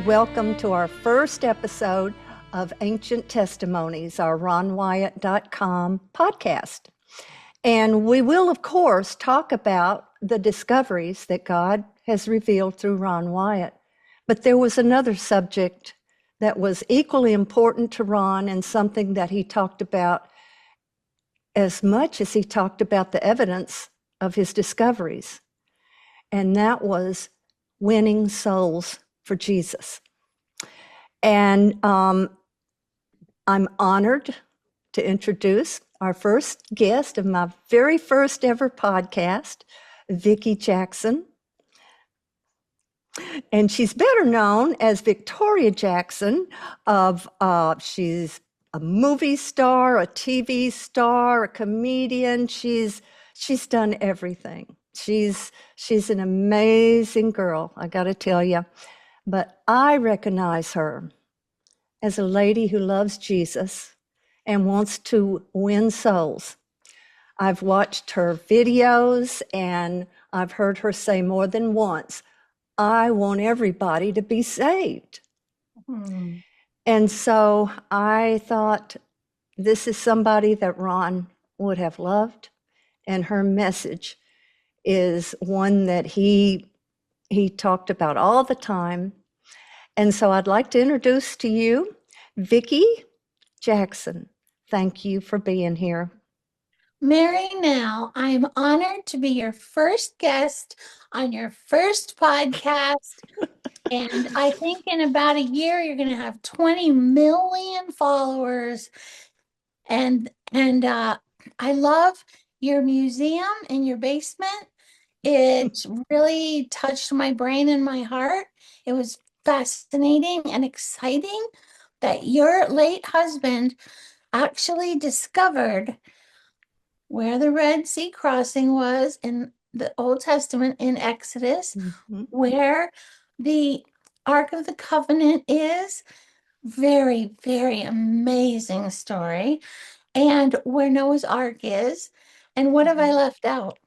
Welcome to our first episode of Ancient Testimonies, our ronwyatt.com podcast. And we will, of course, talk about the discoveries that God has revealed through Ron Wyatt. But there was another subject that was equally important to Ron and something that he talked about as much as he talked about the evidence of his discoveries. And that was winning souls for Jesus. And I'm honored to introduce our first guest of my very first ever podcast, Vicki Jackson. And she's better known as Victoria Jackson. She's a movie star, a TV star, a comedian. She's done everything. She's an amazing girl, I got to tell you. But I recognize her as a lady who loves Jesus and wants to win souls. I've watched her videos and I've heard her say more than once, I want everybody to be saved. And so I thought, this is somebody that Ron would have loved, and her message is one that he talked about all the time. And so I'd like to introduce to you Vicki Jackson. Thank you for being here. Mary, now I'm honored to be your first guest on your first podcast. And I think in about a year, you're going to have 20 million followers. And I love your museum in your basement. It really touched my brain and my heart. It was fascinating and exciting that your late husband actually discovered where the Red Sea crossing was in the Old Testament in Exodus, where the Ark of the Covenant is. Very, very amazing story. And where Noah's Ark is. And what have I left out?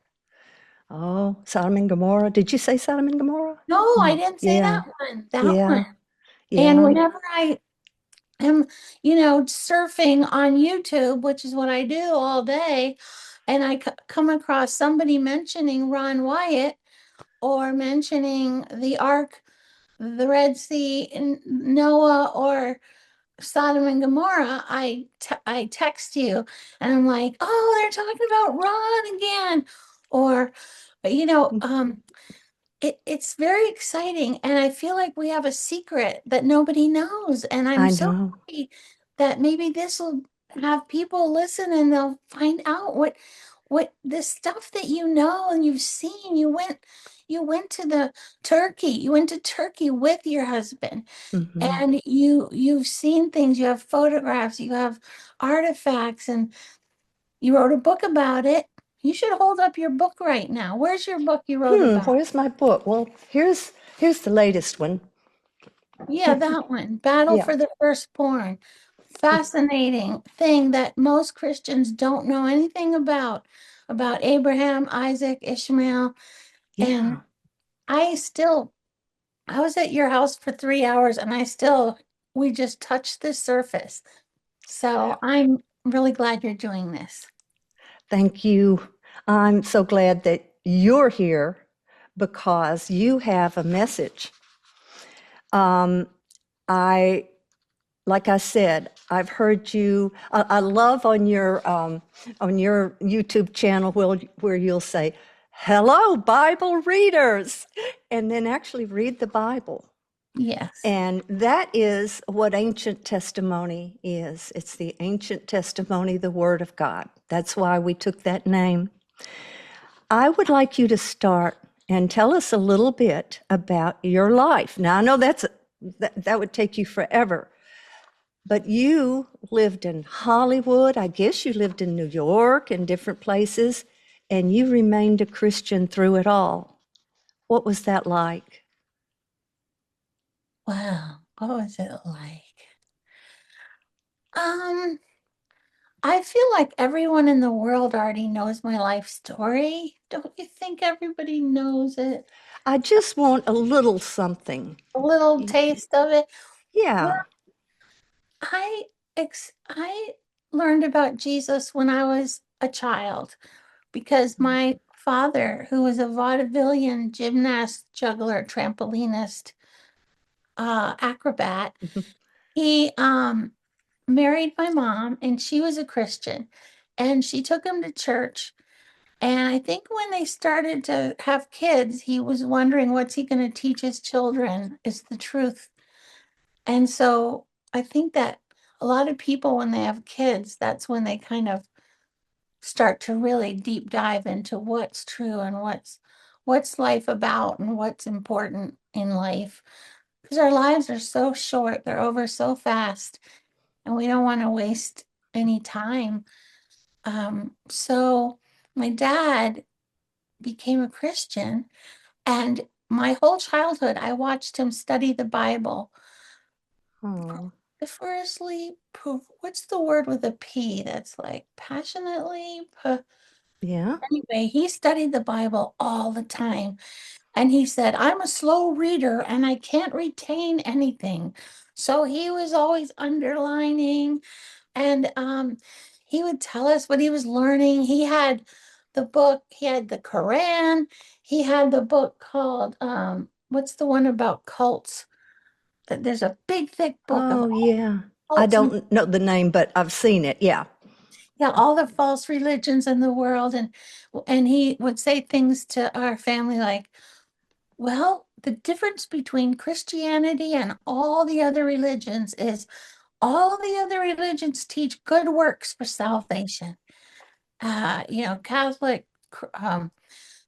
Oh, Sodom and Gomorrah. Did you say Sodom and Gomorrah? No, I didn't say Yeah. that one. Yeah. And Yeah. whenever I am, surfing on YouTube, which is what I do all day, and I come across somebody mentioning Ron Wyatt or mentioning the Ark, the Red Sea, and Noah, or Sodom and Gomorrah, I text you and I'm like, oh, they're talking about Ron again. Or, it's very exciting. And I feel like we have a secret that nobody knows. And I'm I so know. happy that maybe this will have people listen and they'll find out what this stuff that you know and you've seen. You went to Turkey with your husband. And you've seen things, you have photographs, you have artifacts, and you wrote a book about it. You should hold up your book right now. Where's your book you wrote about? Where's my book? Well, here's the latest one. Yeah, that one, Battle Yeah. for the Firstborn. Fascinating thing that most Christians don't know anything about Abraham, Isaac, Ishmael. Yeah. And I was at your house for 3 hours and we just touched the surface. So I'm really glad you're doing this. Thank you. I'm so glad that you're here because you have a message. Like I said, I've heard you. I love on your YouTube channel where you'll say, "Hello, Bible readers," and then actually read the Bible. Yes. And that is what ancient testimony is. It's the ancient testimony, the Word of God. That's why we took that name. I would like you to start and tell us a little bit about your life. Now, I know that would take you forever, but you lived in Hollywood. I guess you lived in New York and different places, and you remained a Christian through it all. What was that like? Wow. What was it like? I feel like everyone in the world already knows my life story. Don't you think everybody knows it? I just want a little something. A little taste of it. Well, Yeah. I learned about Jesus when I was a child because my father, who was a vaudevillian gymnast, juggler, trampolinist, acrobat, he married my mom and she was a Christian and she took him to church. And I think when they started to have kids, he was wondering what's he going to teach his children is the truth. And so I think that a lot of people, when they have kids, that's when they kind of start to really deep dive into what's true and what's life about and what's important in life. Because our lives are so short, they're over so fast, and we don't want to waste any time. So my dad became a Christian, and my whole childhood, I watched him study the Bible Oh, vociferously. What's the word with a P that's like passionately? yeah. Anyway, he studied the Bible all the time. And he said, I'm a slow reader and I can't retain anything. So he was always underlining and he would tell us what he was learning. He had the book, he had the Quran, he had the book called what's the one about cults? There's a big thick book of Oh, yeah. I cults and don't know the name, but I've seen it. Yeah. yeah, all the false religions in the world and he would say things to our family like, well, the difference between Christianity and all the other religions is all the other religions teach good works for salvation. Catholic,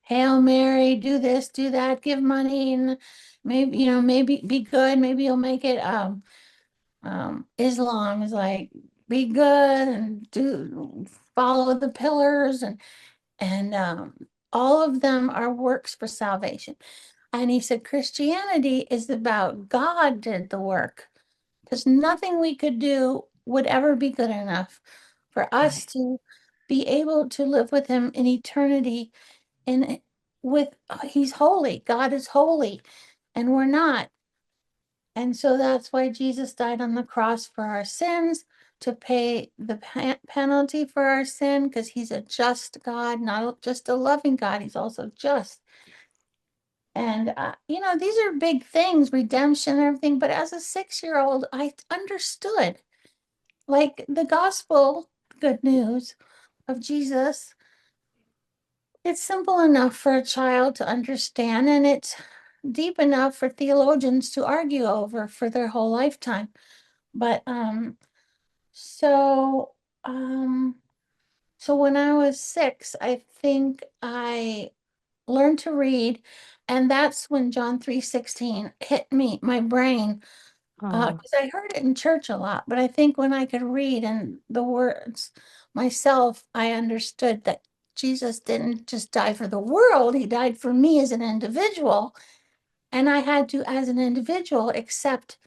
Hail Mary, do this, do that, give money, and maybe be good, maybe you'll make it. Islam is like be good and do follow the pillars and all of them are works for salvation. And he said Christianity is about God did the work because nothing we could do would ever be good enough for us Right. to be able to live with him in eternity and with he's holy. God is holy and we're not. And so that's why Jesus died on the cross for our sins to pay the penalty for our sin because he's a just God, not just a loving God, he's also just. And, these are big things, redemption and everything. But as a 6 year old, I understood like the gospel, good news of Jesus. It's simple enough for a child to understand, and it's deep enough for theologians to argue over for their whole lifetime. But so um, so when I was 6, I think I learned to read, and that's when John 3:16 hit me, my brain, Oh, because I heard it in church a lot, but I think when I could read and the words myself, I understood that Jesus didn't just die for the world, he died for me as an individual, and I had to, as an individual, accept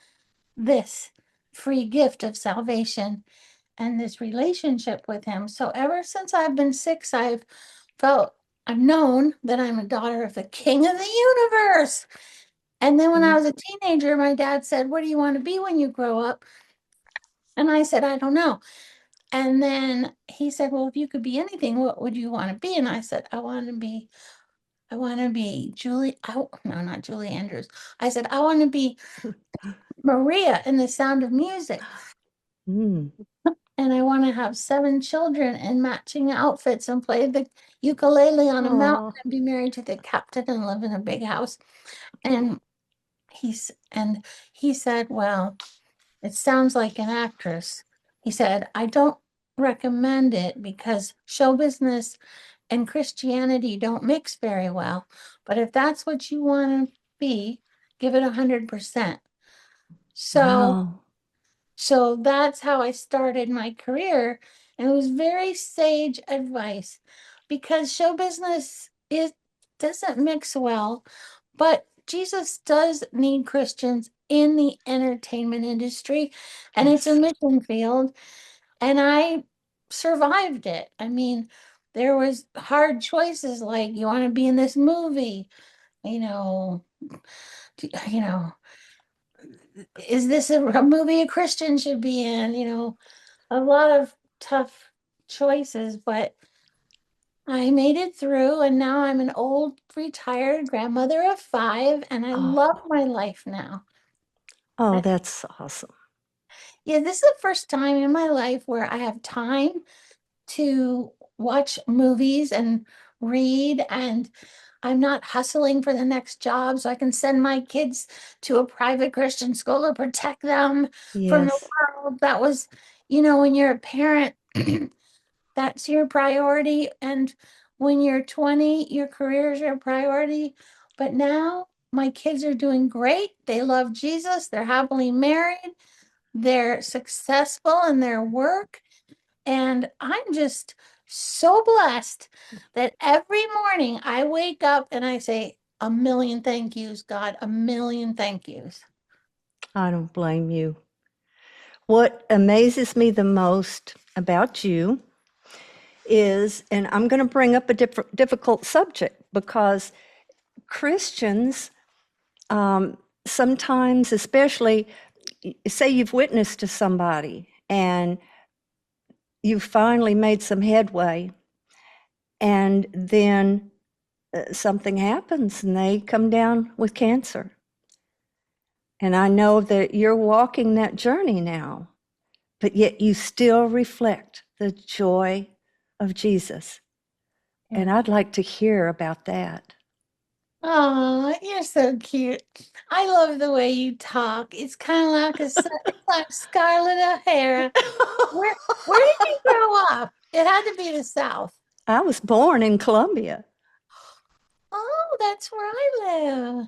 this free gift of salvation and this relationship with him. So ever since I've been 6, felt I've known that I'm a daughter of the King of the universe. And then when I mm, was a teenager, my dad said, what do you want to be when you grow up? And I said, I don't know. And then he said, well, if you could be anything, what would you want to be? And I said, I want to be Julie. No, not Julie Andrews. I said, I want to be Maria in The Sound of Music. mm. And I want to have 7 children in matching outfits and play the ukulele on a mountain Oh, and be married to the captain and live in a big house. And and he said, well, it sounds like an actress. He said, I don't recommend it because show business and Christianity don't mix very well. But if that's what you want to be, give it 100%. So wow. So that's how I started my career. And it was very sage advice because show business it doesn't mix well, but Jesus does need Christians in the entertainment industry and it's a Yes. mission field. And I survived it. I mean, there was hard choices like you want to be in this movie, you know, you know, is this a movie a Christian should be in? A lot of tough choices, but I made it through, and now I'm an old retired grandmother of 5, and I love Oh, my life now. oh, that's awesome. Yeah, this is the first time in my life where I have time to watch movies and read, and I'm not hustling for the next job, so I can send my kids to a private Christian school to protect them from the Yes, world. That was, when you're a parent, that's your priority. And when you're 20, your career is your priority. But now my kids are doing great. They love Jesus. They're happily married. They're successful in their work. And I'm just so blessed that every morning I wake up and I say, a million thank yous, God, a million thank yous. I don't blame you. What amazes me the most about you is, and I'm going to bring up a difficult subject because Christians sometimes, especially, say you've witnessed to somebody and you've finally made some headway, and then something happens and they come down with cancer. And I know that you're walking that journey now, but yet you still reflect the joy of Jesus. And Yeah. I'd like to hear about that. Oh, you're so cute. I love the way you talk. It's kind of like it's like Scarlett O'Hara. Where did you grow up? It had to be the South. I was born in Columbia. Oh, that's where I live.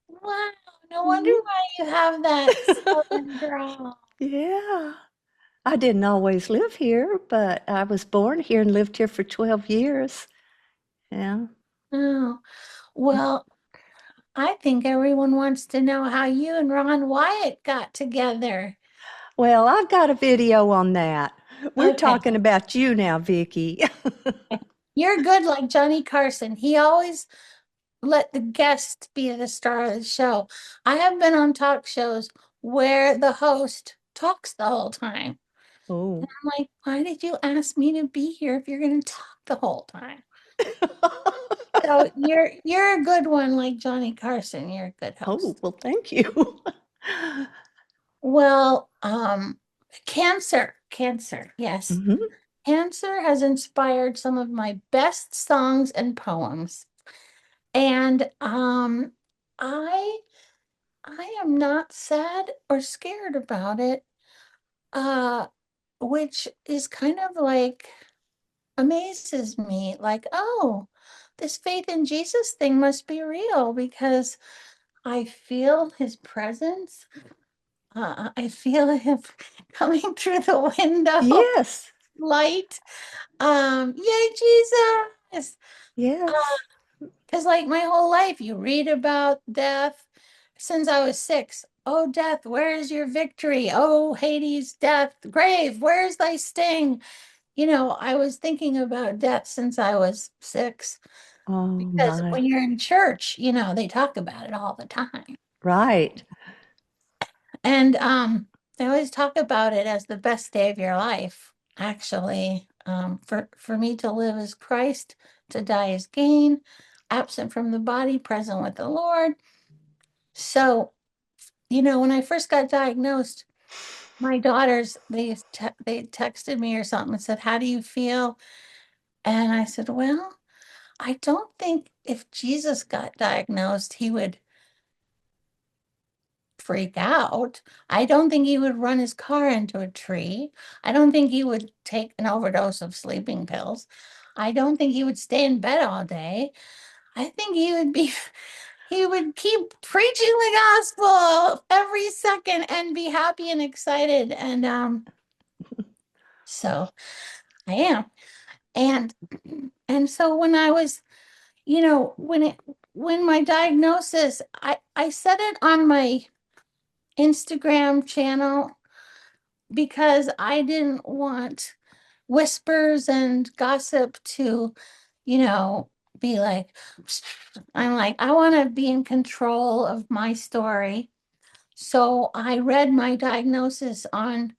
Wow, no wonder Mhm. why you have that Southern drawl. Yeah. I didn't always live here, but I was born here and lived here for 12 years. Yeah. Oh, well, I think everyone wants to know how you and Ron Wyatt got together. Well, I've got a video on that. We're Okay. talking about you now, Vicki. You're good like Johnny Carson. He always let the guest be the star of the show. I have been on talk shows where the host talks the whole time. And Oh. I'm like, why did you ask me to be here if you're going to talk the whole time? So you're a good one like Johnny Carson. You're a good Oh, host. well, thank you. Well, cancer, yes. Mhm. Cancer has inspired some of my best songs and poems. And I I am not sad or scared about it, uh, which is kind of like amazes me. Like, oh, this faith in Jesus thing must be real because I feel his presence. I feel him coming through the window, Yes. light. Yay, Jesus. Yes. Because like my whole life, you read about death since I was 6. Oh, death, where is your victory? Oh, Hades, death, grave, where's thy sting? I was thinking about death since I was 6 Oh, because my. when you're in church, they talk about it all the time. Right. And they always talk about it as the best day of your life, actually. For me to live as Christ, to die as gain, absent from the body, present with the Lord. So, when I first got diagnosed, my daughters, they texted me or something and said, "How do you feel?" And I said, "Well, I don't think if Jesus got diagnosed, he would freak out. I don't think he would run his car into a tree. I don't think he would take an overdose of sleeping pills. I don't think he would stay in bed all day. I think he would keep preaching the gospel every second and be happy and excited." And so I am. And so when I was, when my diagnosis, I said it on my Instagram channel because I didn't want whispers and gossip to, be like, I'm like, I want to be in control of my story. So I read my diagnosis on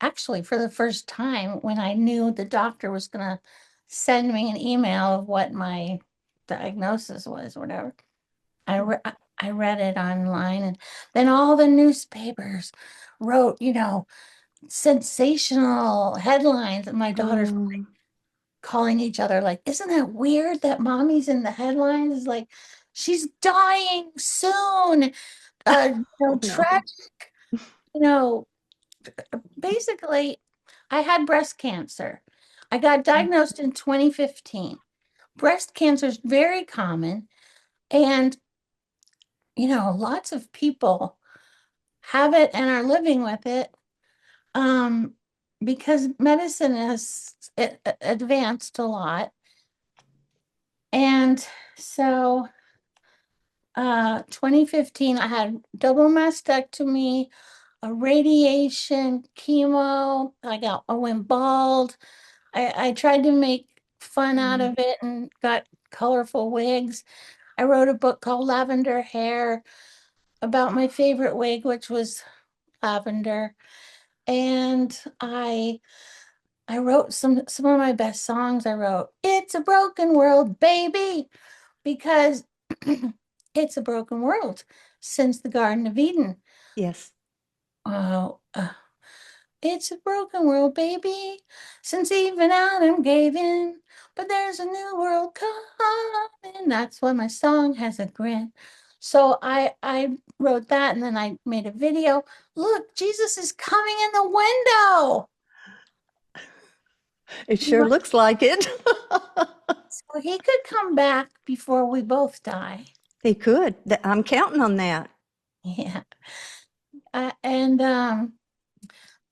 actually for the first time when I knew the doctor was going to send me an email of what my diagnosis was, whatever. I read it online, and then all the newspapers wrote, sensational headlines, and my daughters Oh, calling each other like, isn't that weird that mommy's in the headlines? Like, she's dying soon. oh no. Tragic, you know, basically, I had breast cancer. I got diagnosed in 2015. Breast cancer is very common, and lots of people have it and are living with it, um, because medicine has advanced a lot. And so 2015, I had double mastectomy, a radiation, chemo. I went bald. I tried to make fun out Mm. of it and got colorful wigs. I wrote a book called Lavender Hair about my favorite wig, which was lavender. And I wrote some of my best songs. I wrote "It's a Broken World, Baby," because it's a broken world since the Garden of Eden. Yes. Oh, it's a broken world, baby, since even Adam gave in. But there's a new world coming. That's why my song has a grin. So I wrote that, and then I made a video. Look, Jesus is coming in the window. It He sure wa- looks like it. So he could come back before we both die. He could. I'm counting on that. Yeah. And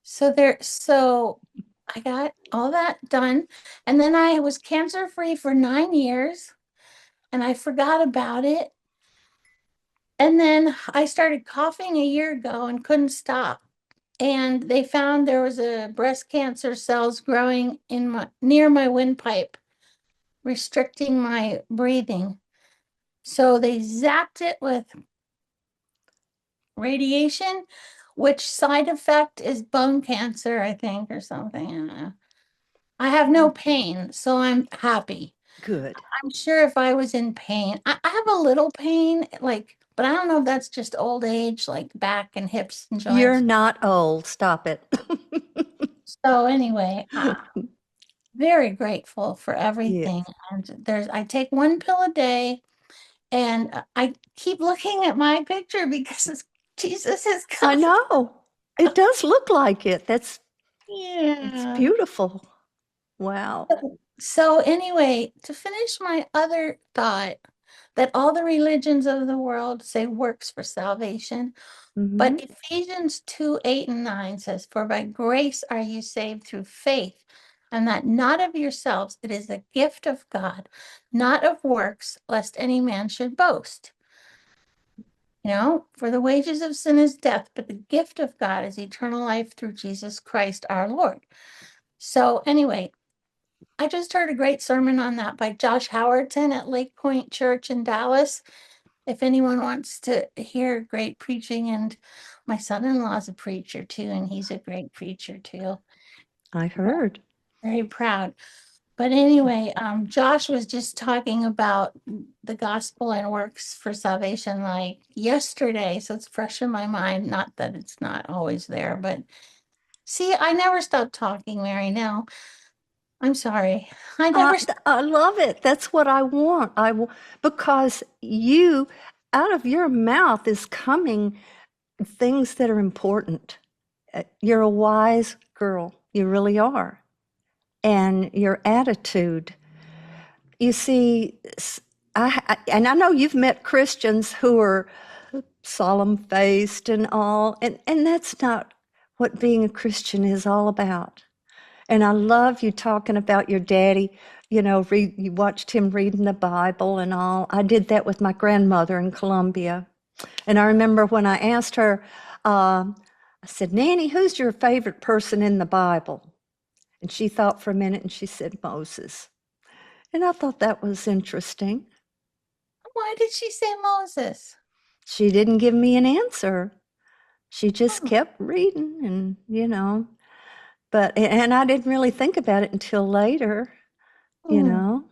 so I got all that done. And then I was cancer free for 9 years, and I forgot about it. And then I started coughing a year ago and couldn't stop. And they found there was a breast cancer cells growing in near my windpipe, restricting my breathing. So they zapped it with radiation, which side effect is bone cancer, I think, or something. I don't know. I have no pain, so I'm happy. Good. I'm sure if I was in pain, I have a little pain, like, but I don't know if that's just old age, like back and hips and You're joints. not old. Stop it. So anyway, very grateful for everything. Yes. And I take one pill a day, and I keep looking at my picture because Jesus is I coming. know. It does look like it. It's Yeah. beautiful. Wow. So anyway, to finish my other thought, that all the religions of the world say works for salvation, Hmm. but Ephesians 2, 8 and 9 says, "For by grace are you saved through faith, and that not of yourselves, it is a gift of God, not of works, lest any man should boast." For the wages of sin is death, but the gift of God is eternal life through Jesus Christ our Lord. So anyway, I just heard a great sermon on that by Josh Howerton at Lake Point Church in Dallas. If anyone wants to hear great preaching, and my son-in-law's a preacher too, and he's a great preacher too. I heard. Very proud. But anyway, Josh was just talking about the gospel and works for salvation like yesterday, so it's fresh in my mind. Not that it's not always there, but see, I never stop talking, Mary. Now, I'm sorry. I never. I love it. That's what I want. Because out of your mouth is coming things that are important. You're a wise girl. You really are. And your attitude. You see, and I know you've met Christians who are solemn faced and all, and that's not what being a Christian is all about. And I love you talking about your daddy. You watched him reading the Bible and all. I did that with my grandmother in Colombia. And I remember when I asked her, I said, Nanny, who's your favorite person in the Bible? And she thought for a minute and she said, Moses. And I thought that was interesting. Why did she say Moses? She didn't give me an answer. She just Oh, kept reading and, but, and I didn't really think about it until later, you mm, know.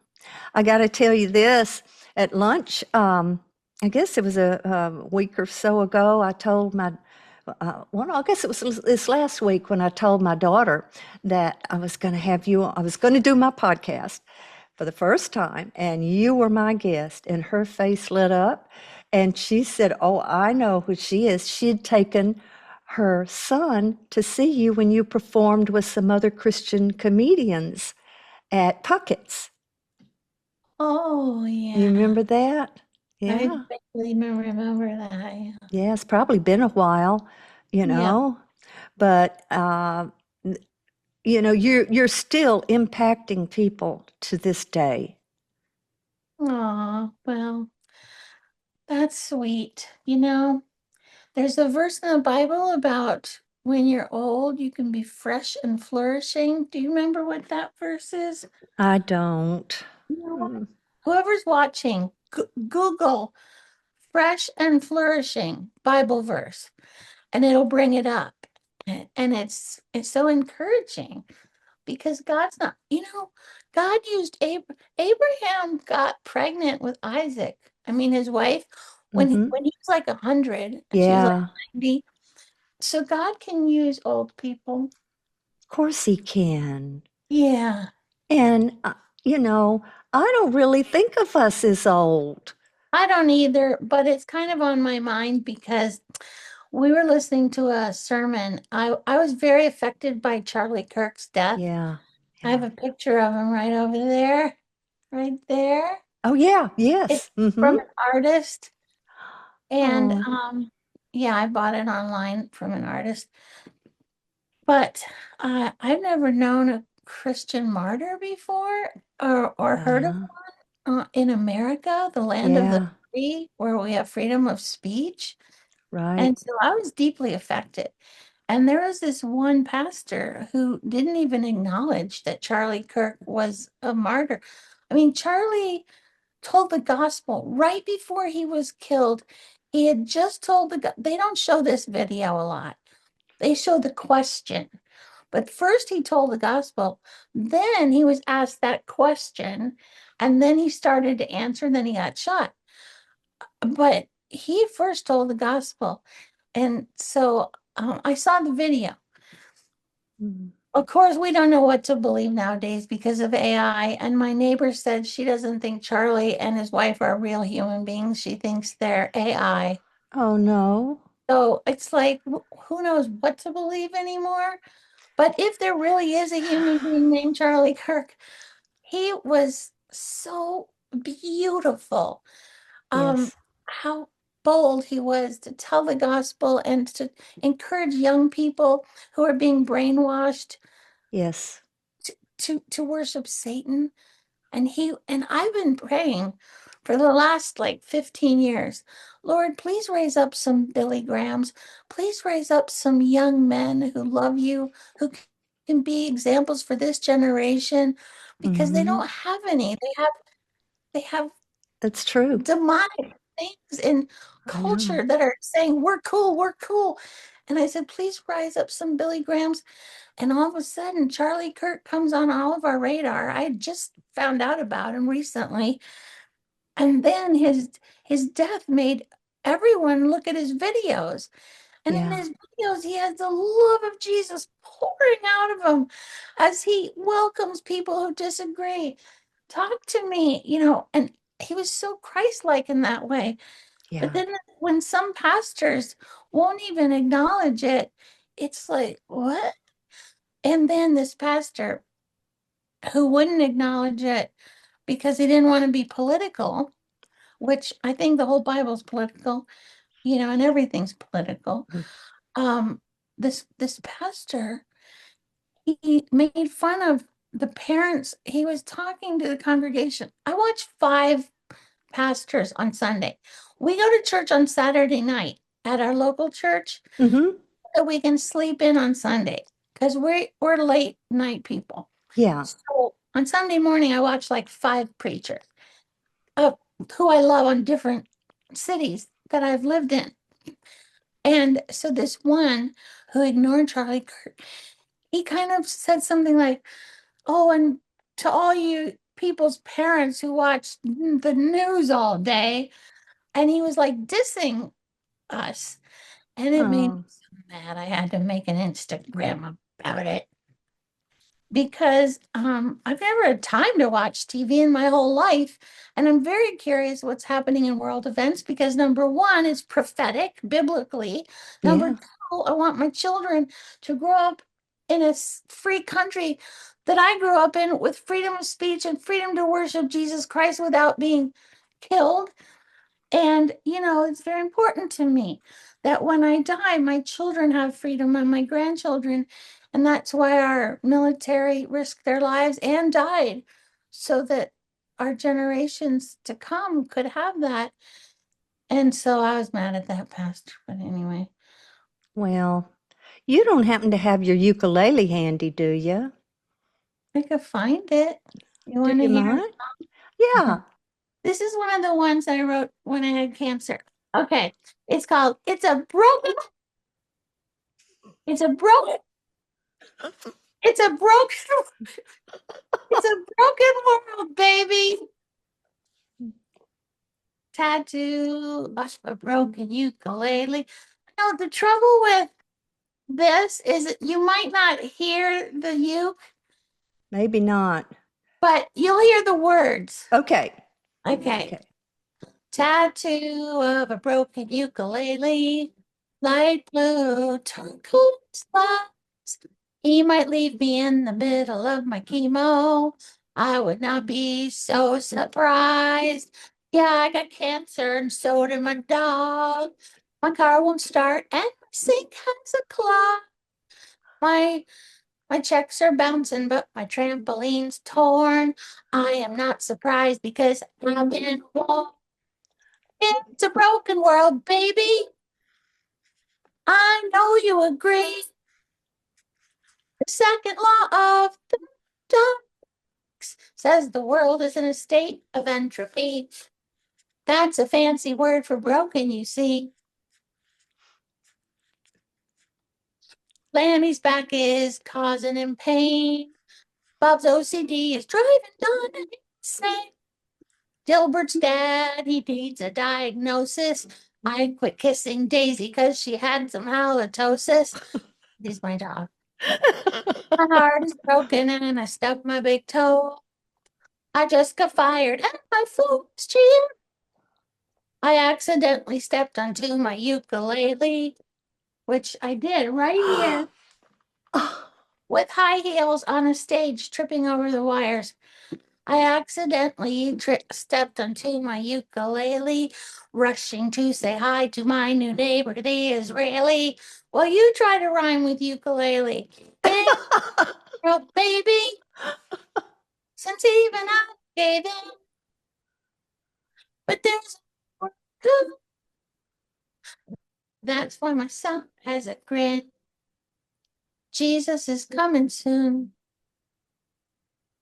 I got to tell you this at lunch. I guess it was a week or so ago. I told my, well, I guess it was this last week when I told my daughter that I was going to have you, I was going to do my podcast for the first time, and you were my guest. And her face lit up, and she said, "Oh, I know who she is. She had taken her son to see you when you performed with some other Christian comedians at Puckett's. oh You yeah. remember that? I Yeah. vaguely remember that. Yeah. Yeah, it's probably been a while, you Yeah. know, but you're still impacting people to this day. Oh, well, that's sweet. You know, there's a verse in the Bible about when you're old, you can be fresh and flourishing. Do you remember what that verse is? I don't. You know what? Mm, Whoever's watching, Google fresh and flourishing Bible verse, and it'll bring it up. And it's so encouraging because God's not, God used Abraham got pregnant with Isaac. I mean, his wife, hmm when he was like 100 and she was like Yeah, 90. So God can use old people. of course he can. Yeah, And, you know, I don't really think of us as old. I don't either, but it's kind of on my mind because we were listening to a sermon. I was very affected by Charlie Kirk's death. Yeah, I have yeah. a picture of him right over there, right there. Oh, yeah, It's yes. from an artist. And Oh, yeah, I bought it online from an artist. But I've never known a Christian martyr before or heard of yeah, in America, the land of the yeah, free, where we have freedom of speech. right. And so I was deeply affected. And there was this one pastor who didn't even acknowledge that Charlie Kirk was a martyr. I mean, Charlie told the gospel right before he was killed. He had just told they don't show this video a lot. They show the question. But first he told the gospel, then he was asked that question, and then he started to answer, and then he got shot. But he first told the gospel. And so I saw the video. Mm. Of course, we don't know what to believe nowadays because of AI. And my neighbor said she doesn't think Charlie and his wife are real human beings. She thinks they're AI. Oh, no. So it's like, who knows what to believe anymore? But if there really is a human being named Charlie Kirk, he was so beautiful. Um, Yes, how bold he was to tell the gospel and to encourage young people who are being brainwashed yes, to worship Satan. And I've been praying for the last like 15 years. Lord, please raise up some Billy Grahams. Please raise up some young men who love you, who can be examples for this generation because they hmm don't have any. They have That's true. demonic things in I know. culture that are saying we're cool, we're cool. And I said, please rise up some Billy Grahams. And all of a sudden, Charlie Kirk comes on all of our radar. I had just found out about him recently. And then his death made everyone look at his videos. And in Yeah, his videos, he has the love of Jesus pouring out of him as he welcomes people who disagree. Talk to me, and he was so Christ-like in that way. But yeah, then when some pastors won't even acknowledge it, it's like, what? And then this pastor who wouldn't acknowledge it because he didn't want to be political, which I think the whole Bible's political, and everything's political. mm, Um, this pastor, he made fun of the parents. He was talking to the congregation. I watched 5 pastors on Sunday. We go to church on Saturday night at our local church hmm so we can sleep in on Sunday because we're late night people. Yeah. So on Sunday morning, I watch like five preachers, uh, who I love on different cities that I've lived in. And so this one who ignored Charlie Kirk, he kind of said something like, "Oh, and to all you people's parents who watch the news all day," and he was like dissing us. And it made me Oh, so mad. I had to make an Instagram about it because I've never had time to watch TV in my whole life. And I'm very curious what's happening in world events because number one, it's prophetic biblically. Number yeah. two, I want my children to grow up in a free country that I grew up in with freedom of speech and freedom to worship Jesus Christ without being killed. And, it's very important to me that when I die, my children have freedom and my grandchildren. And that's why our military risked their lives and died so that our generations to come could have that. And so I was mad at that pastor. But anyway, Well, you don't happen to have your ukulele handy, do you? I could find it. You Do want to you hear? mind? Yeah. This is one of the ones I wrote when I had cancer. Okay. It's called it's a broken, it's a broken It's a broken world, baby. Tattoo of a broken ukulele. No, the trouble with this is that you might not hear the uke, Maybe not. but you'll hear the words. Okay. Okay. Okay. Tattoo of a broken ukulele, light blue, turquoise lights. He might leave me in the middle of my chemo. I would not be so surprised. Yeah, I got cancer and so did my dog. My car won't start and my sink has a clog. My my checks are bouncing, but my trampoline's torn. I am not surprised because I'm in war. It's a broken world, baby. I know you agree. The second law of thermodynamics says the world is in a state of entropy. That's a fancy word for broken, you see. Lammy's back is causing him pain. Bob's OCD is driving Donna insane. Dilbert's dad, he needs a diagnosis. I quit kissing Daisy because she had some halitosis. He's my dog. My heart is broken and I stubbed my big toe. I just got fired at my folks' cheer. I accidentally stepped onto my ukulele, which I did right here with high heels on a stage, tripping over the wires. I accidentally stepped onto my ukulele, rushing to say hi to my new neighbor, the Israeli. Well, you try to rhyme with ukulele. Hey, girl, baby, since even I gave in, but there's more good. That's why my son has a grin. Jesus is coming soon,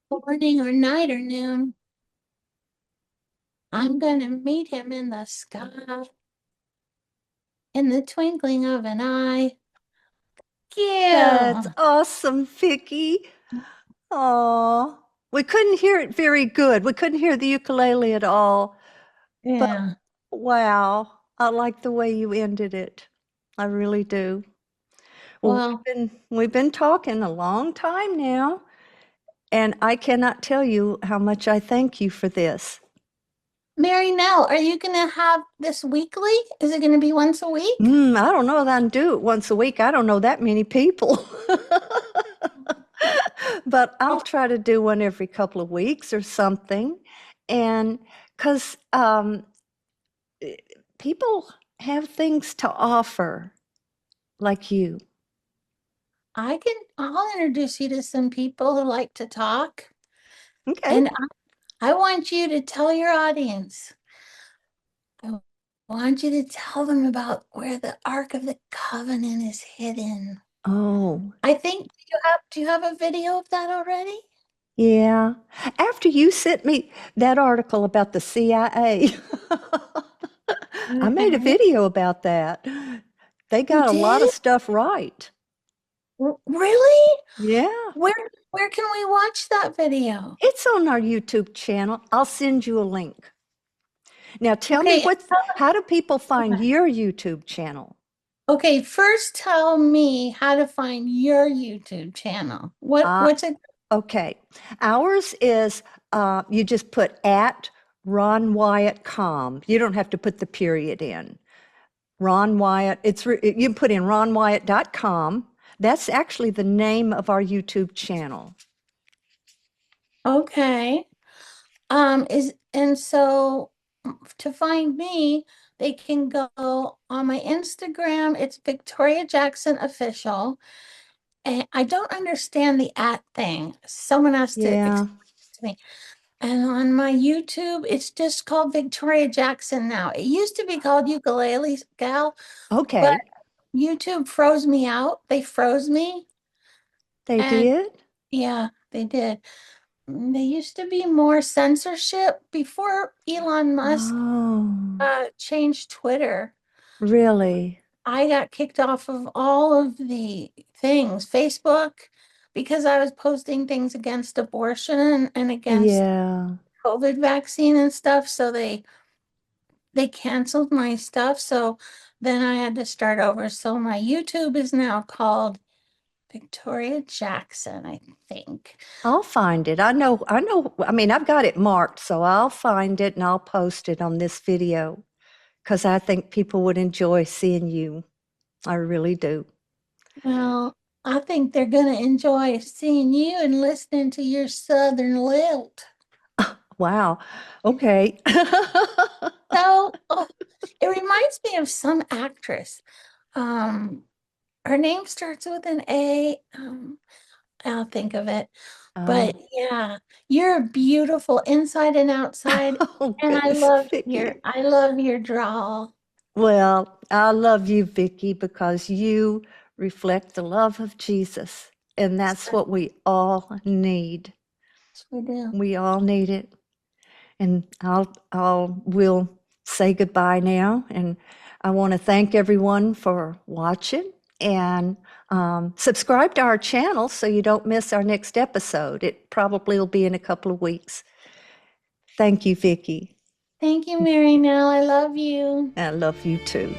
morning or night or noon. I'm gonna meet him in the sky, in the twinkling of an eye. That's Yeah. awesome, Vicky. Oh, we couldn't hear it very good. We couldn't hear the ukulele at all. But Yeah. wow, I like the way you ended it. I really do. Well, Well, we've been talking a long time now, and I cannot tell you how much I thank you for this. Mary Nell, are you gonna have this weekly? Is it gonna be once a week? I don't know that I can do it once a week. I don't know that many people. But I'll Oh, try to do one every couple of weeks or something. And because people have things to offer, like you. I'll introduce you to some people who like to talk. Okay. And I want you to tell your audience. I want you to tell them about where the Ark of the Covenant is hidden. Oh, I think do you have a video of that already? yeah. After you sent me that article about the CIA, I made a Okay. video about that. They You got a lot of did? stuff right. Really? Yeah. Where where can we watch that video? It's on our YouTube channel. I'll send you a link. Now tell me Okay, how do people find okay. your YouTube channel? Okay, first tell me how to find your YouTube channel. Uh, What's it? okay. Ours is you just put at Ron Wyatt com. You don't have to put the period in. Ron Wyatt, you put in ronwyatt.com. That's actually the name of our YouTube channel. Okay. Is and so to find me, they can go on my Instagram. It's Victoria Jackson Official. And I don't understand the at thing. Someone has to Yeah. explain it to me. And on my YouTube, it's just called Victoria Jackson now. It used to be called Ukulele Gal, but Okay. YouTube froze me out. They froze me. They And did? yeah, they did. They used to be more censorship before Elon Musk Oh, changed Twitter. really? I got kicked off of all of the things, Facebook, because I was posting things against abortion and against Yeah. COVID vaccine and stuff. So they canceled my stuff. So then I had to start over. So my YouTube is now called Victoria Jackson, I think. I'll find it. I mean, I've got it marked, so I'll find it and I'll post it on this video because I think people would enjoy seeing you. I really do. Well, I think they're going to enjoy seeing you and listening to your Southern lilt. Wow. Okay. So, oh, it reminds me of some actress. Um, Her name starts with an A. I'll think of it. Oh, But yeah, you're beautiful inside and outside, oh and goodness, Vicky. I love your drawl. Well, I love you, Vicky, because you reflect the love of Jesus, and that's So what we all need. we do. We all need it. And we'll say goodbye now. And I want to thank everyone for watching and subscribe to our channel so you don't miss our next episode. It probably will be in a couple of weeks. Thank you, Vicki. Thank you, Mary Nell. I love you. I love you too.